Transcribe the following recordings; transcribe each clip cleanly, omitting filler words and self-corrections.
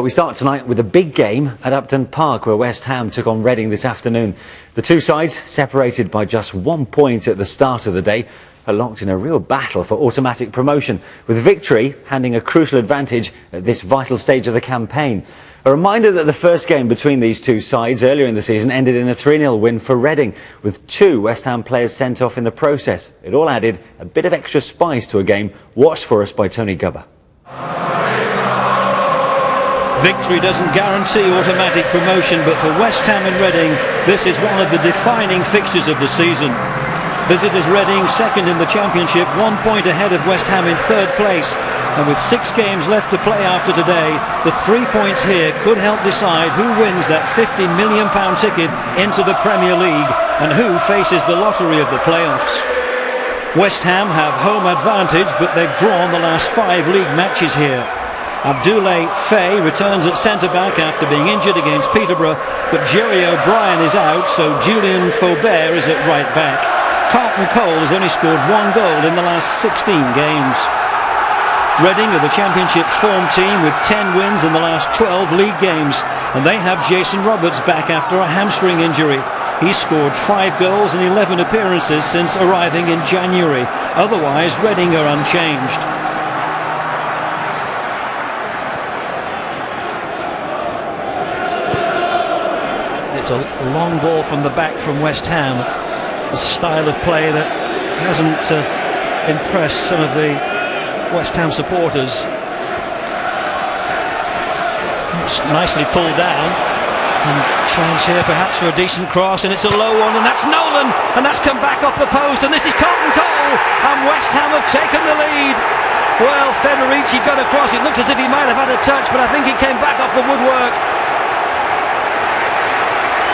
But we start tonight with a big game at Upton Park, where West Ham took on Reading this afternoon. The two sides, separated by just 1 point at the start of the day, are locked in a real battle for automatic promotion, with victory handing a crucial advantage at this vital stage of the campaign. A reminder that the first game between these two sides earlier in the season ended in a 3-0 win for Reading, with 2 West Ham players sent off in the process. It all added a bit of extra spice to a game watched for us by Tony Gubba. Victory doesn't guarantee automatic promotion, but for West Ham and Reading, this is one of the defining fixtures of the season. Visitors Reading second in the Championship, 1 point ahead of West Ham in third place, and with 6 games left to play after today, the 3 points here could help decide who wins that £50 million ticket into the Premier League and who faces the lottery of the playoffs. West Ham have home advantage, but they've drawn the last 5 league matches here. Abdoulaye Faye returns at centre-back after being injured against Peterborough, but Jerry O'Brien is out, so Julien Faubert is at right-back. Carlton Cole has only scored 1 goal in the last 16 games. Reading are the Championship form team with 10 wins in the last 12 league games, and they have Jason Roberts back after a hamstring injury. He's scored 5 goals in 11 appearances since arriving in January. Otherwise, Reading are unchanged. It's a long ball from the back from West Ham, a style of play that hasn't impressed some of the West Ham supporters. It's nicely pulled down, and chance here perhaps for a decent cross, and it's a low one, and that's Nolan, and that's come back off the post, and this is Carlton Cole, and West Ham have taken the lead. Well, Federici got across, it looked as if he might have had a touch, but I think he came back off the woodwork.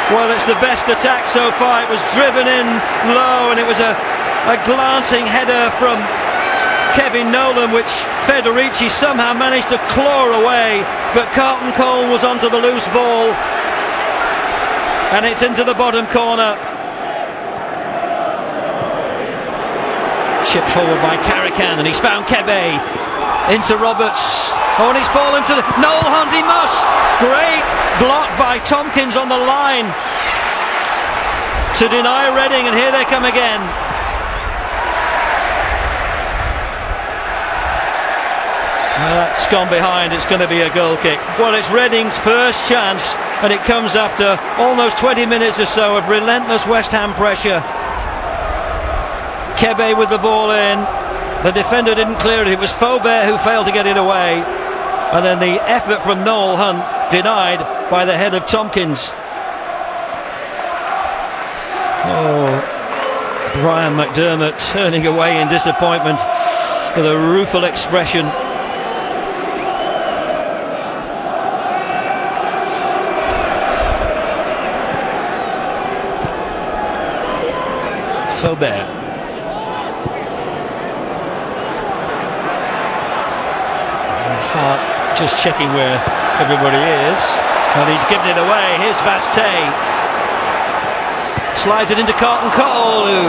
Well, it's the best attack so far. It was driven in low, and it was a glancing header from Kevin Nolan, which Federici somehow managed to claw away, but Carlton Cole was onto the loose ball, and it's into the bottom corner. Chipped forward by Karakan, and he's found Kebe into Roberts. Oh, and he's fallen to Noel Hunt, he must! Great block by Tompkins on the line to deny Reading, and here they come again. Well, that's gone behind, it's going to be a goal kick. Well, it's Reading's first chance, and it comes after almost 20 minutes or so of relentless West Ham pressure. Kebe with the ball in. The defender didn't clear it. It was Faubert who failed to get it away. And then the effort from Noel Hunt denied by the head of Tompkins. Oh, Brian McDermott turning away in disappointment with a rueful expression. Faubert. Hart just checking where everybody is, and he's given it away. Here's Vastet, slides it into Carlton Cole, who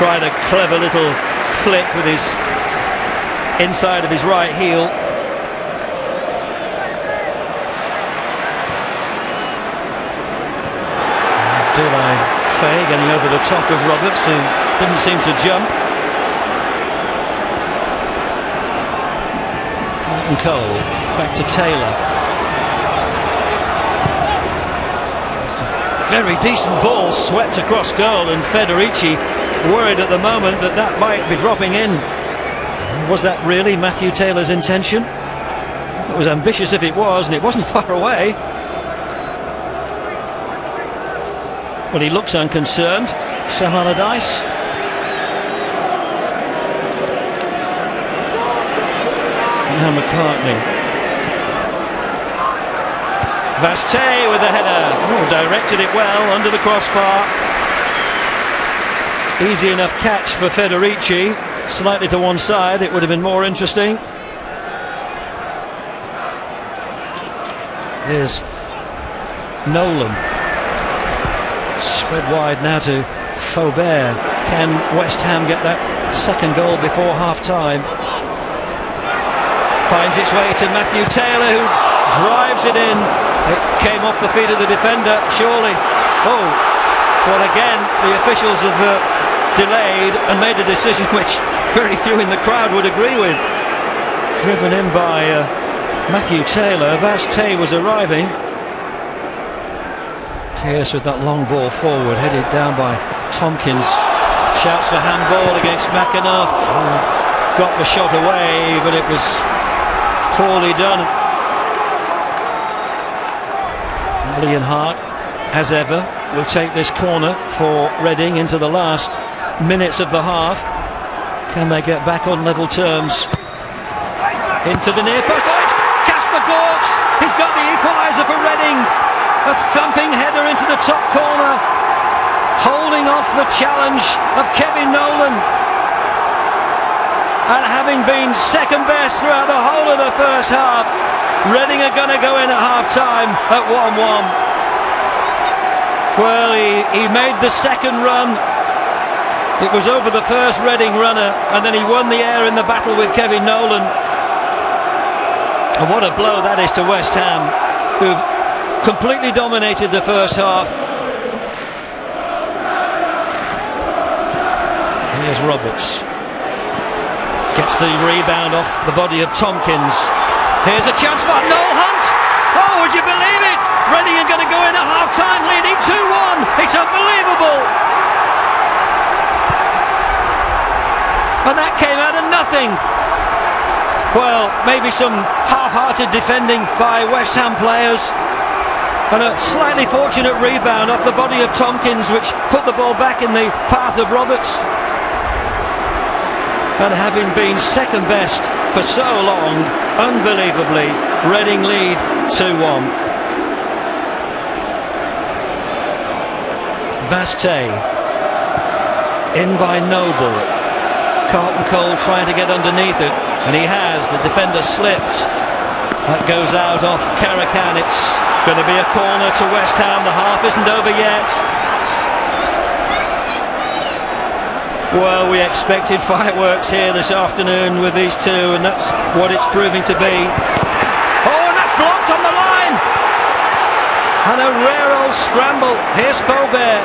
tried a clever little flick with his inside of his right heel. Abdoulaye Faye getting over the top of Roberts, who didn't seem to jump. Cole back to Taylor. Very decent ball swept across goal, and Federici worried at the moment that that might be dropping in. Was that really Matthew Taylor's intention? It was ambitious if it was, and it wasn't far away. Well, he looks unconcerned, Sam Allardyce. Now McCartney. Vastet with the header. Oh, directed it well under the crossbar. Easy enough catch for Federici. Slightly to one side, it would have been more interesting. Here's Nolan. Spread wide now to Faubert. Can West Ham get that second goal before half-time? Finds its way to Matthew Taylor, who drives it in. It came off the feet of the defender, surely. Oh, but again, the officials have delayed and made a decision which very few in the crowd would agree with. Driven in by Matthew Taylor. Vaz-Tey was arriving. Pearce with that long ball forward, headed down by Tompkins. Shouts for handball against McAnuff. Got the shot away, but it was poorly done. Ian Hart, as ever, will take this corner for Reading into the last minutes of the half. Can they get back on level terms? Into the near post. Oh, it's Kasper Gorks! He's got the equaliser for Reading. A thumping header into the top corner, holding off the challenge of Kevin Nolan. And having been second best throughout the whole of the first half, Reading are going to go in at half-time at 1-1. Well, he made the second run. It was over the first Reading runner, and then he won the air in the battle with Kevin Nolan. And what a blow that is to West Ham, who've completely dominated the first half. Here's Roberts. Gets the rebound off the body of Tompkins. Here's a chance for Noel Hunt. Oh, would you believe it? Reading are going to go in at half-time leading 2-1. It's unbelievable. And that came out of nothing. Well, maybe some half-hearted defending by West Ham players. And a slightly fortunate rebound off the body of Tompkins, which put the ball back in the path of Roberts. And having been second best for so long, unbelievably, Reading lead 2-1. Vaz-Tey in by Noble. Carlton Cole trying to get underneath it, and he has. The defender slipped. That goes out off Karacan. It's going to be a corner to West Ham. The half isn't over yet. Well, we expected fireworks here this afternoon with these two, and that's what it's proving to be. Oh, and that's blocked on the line! And a rare old scramble. Here's Faubert.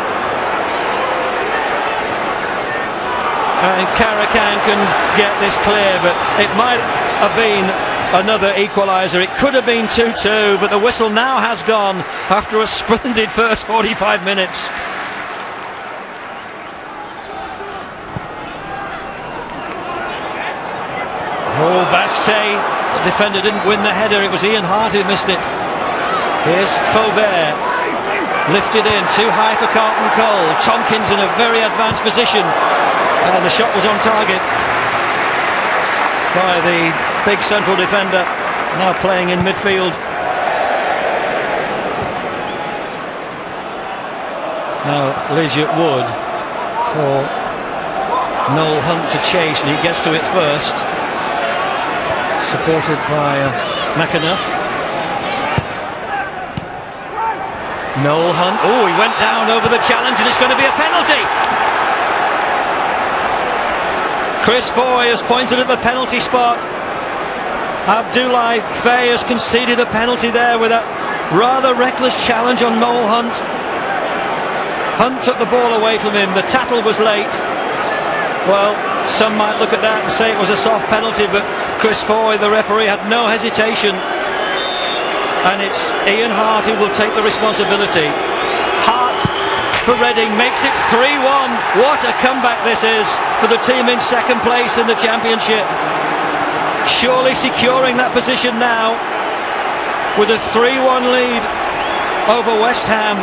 And Karacan can get this clear, but it might have been another equaliser. It could have been 2-2, but the whistle now has gone after a splendid first 45 minutes. Oh, Vaz-Tey, the defender didn't win the header, it was Ian Hart who missed it. Here's Faubert, lifted in, too high for Carlton Cole. Tompkins in a very advanced position, and the shot was on target by the big central defender, now playing in midfield. Now Leisure Wood for Noel Hunt to chase, and he gets to it first. Supported by McAnuff. Noel Hunt. Oh, he went down over the challenge, and it's going to be a penalty. Chris Foy has pointed at the penalty spot. Abdoulaye Faye has conceded a penalty there with that rather reckless challenge on Noel Hunt. Hunt took the ball away from him. The tattle was late. Well, some might look at that and say it was a soft penalty, but Chris Foy, the referee, had no hesitation. And it's Ian Hart who will take the responsibility. Hart for Reading makes it 3-1. What a comeback this is for the team in second place in the Championship. Surely securing that position now with a 3-1 lead over West Ham.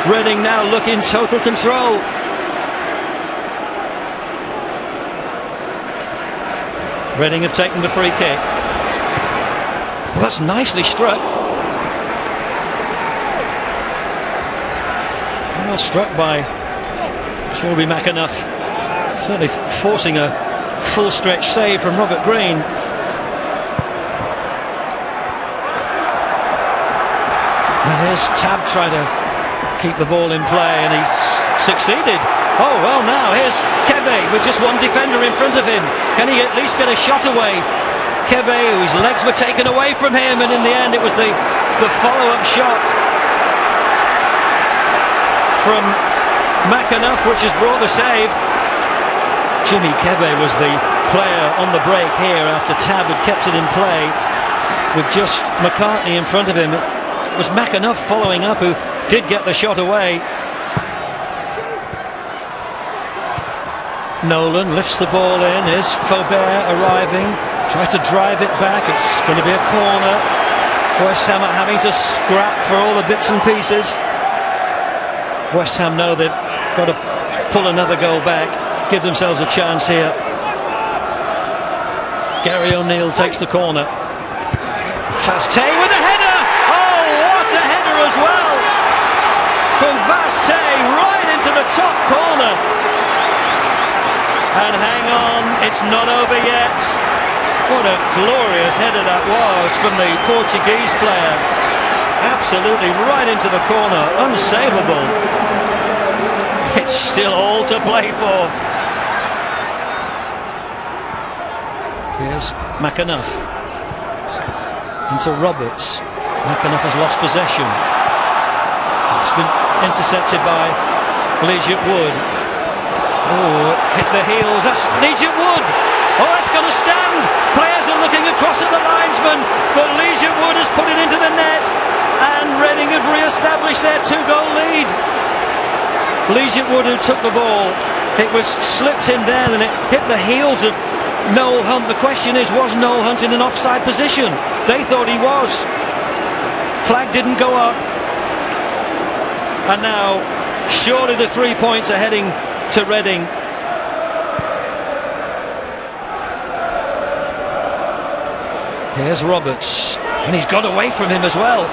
Reading now look in total control. Reading have taken the free kick. Well, that's nicely struck. Well struck by Shelby McAnuff. Certainly forcing a full stretch save from Robert Green. And here's Tab trying to keep the ball in play, and he's succeeded. Oh well, now here's Kebe with just one defender in front of him. Can he at least get a shot away? Kebe, whose legs were taken away from him, and in the end it was the follow-up shot from McAnuff which has brought the save. Jimmy Kebe was the player on the break here after Tab had kept it in play with just McCartney in front of him. It was McAnuff following up who did get the shot away. Nolan lifts the ball in. Here's Faubert arriving, tries to drive it back. It's going to be a corner. West Ham are having to scrap for all the bits and pieces. West Ham know they've got to pull another goal back, give themselves a chance here. Gary O'Neill takes the corner. Vaste with a header! Oh, what a header as well! From Vaste right into the top corner. And hang on, it's not over yet. What a glorious header that was from the Portuguese player. Absolutely right into the corner, unsavable. It's still all to play for. Here's McAnuff. Into Roberts. McAnuff has lost possession. It's been intercepted by Legiot Wood. Oh, hit the heels. That's Legiot Wood. Oh, that's going to stand. Players are looking across at the linesman, but Legiot Wood has put it into the net, and Reading have re-established their 2-goal lead. Legiot Wood, who took the ball, it was slipped in there and it hit the heels of Noel Hunt. The question is, was Noel Hunt in an offside position? They thought he was. Flag didn't go up. And now, surely the 3 points are heading to Reading. Here's Roberts, and he's got away from him as well,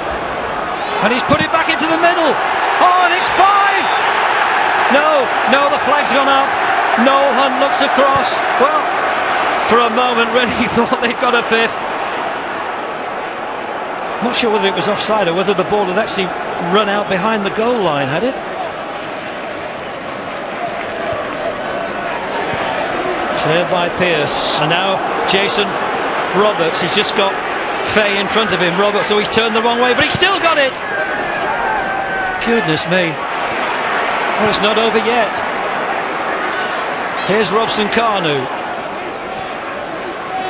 and he's put it back into the middle. Oh, and it's 5! No, the flag's gone up. Noel Hunt looks across. Well, for a moment Reading thought they'd got a 5th. Not sure whether it was offside or whether the ball had actually run out behind the goal line, had it? Cleared by Pearce, and now Jason Roberts. He's just got Fay in front of him. Roberts, so he's turned the wrong way, but he's still got it. Goodness me. Well, it's not over yet. Here's Robson Kanu.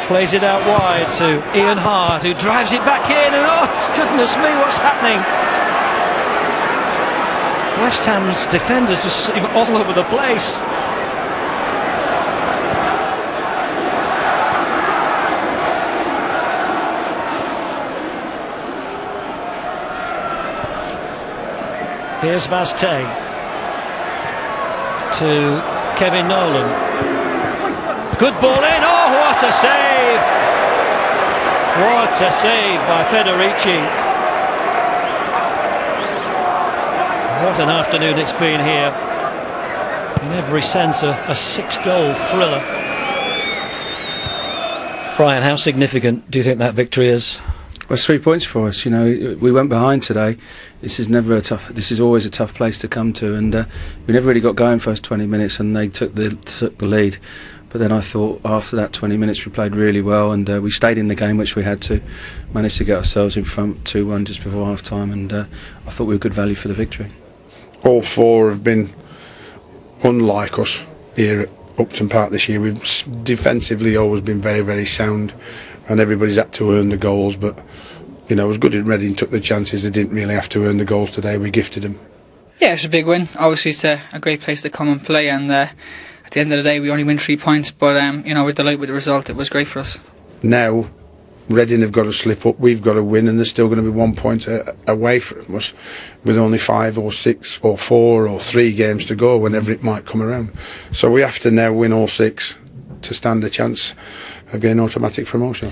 Plays it out wide to Ian Hart, who drives it back in, and oh, goodness me, what's happening? West Ham's defenders just seem all over the place. Here's Vaste to Kevin Nolan. Good ball in. Oh, what a save! What a save by Federici. What an afternoon it's been here. In every sense, a 6-goal thriller. Brian, how significant do you think that victory is? Well, it's 3 points for us. You know, we went behind today. This is always a tough place to come to, and we never really got going first 20 minutes, and they took the lead. But then I thought after that 20 minutes we played really well, and we stayed in the game, which we had to. Managed to get ourselves in front 2-1 just before half time, and I thought we were good value for the victory. All four have been unlike us here at Upton Park this year. We've defensively always been very, very sound, and everybody's had to earn the goals, but you know, as good as Reading took the chances, they didn't really have to earn the goals today. We gifted them. Yeah, it's a big win. Obviously it's a great place to come and play, and at the end of the day we only win 3 points, but you know, we're delighted with the result. It was great for us. Now Reading have got to slip up, we've got to win, and they're still going to be 1 point away from us with only 5 or 6 or 4 or 3 games to go, whenever it might come around. So we have to now win all 6 to stand a chance of getting automatic promotion.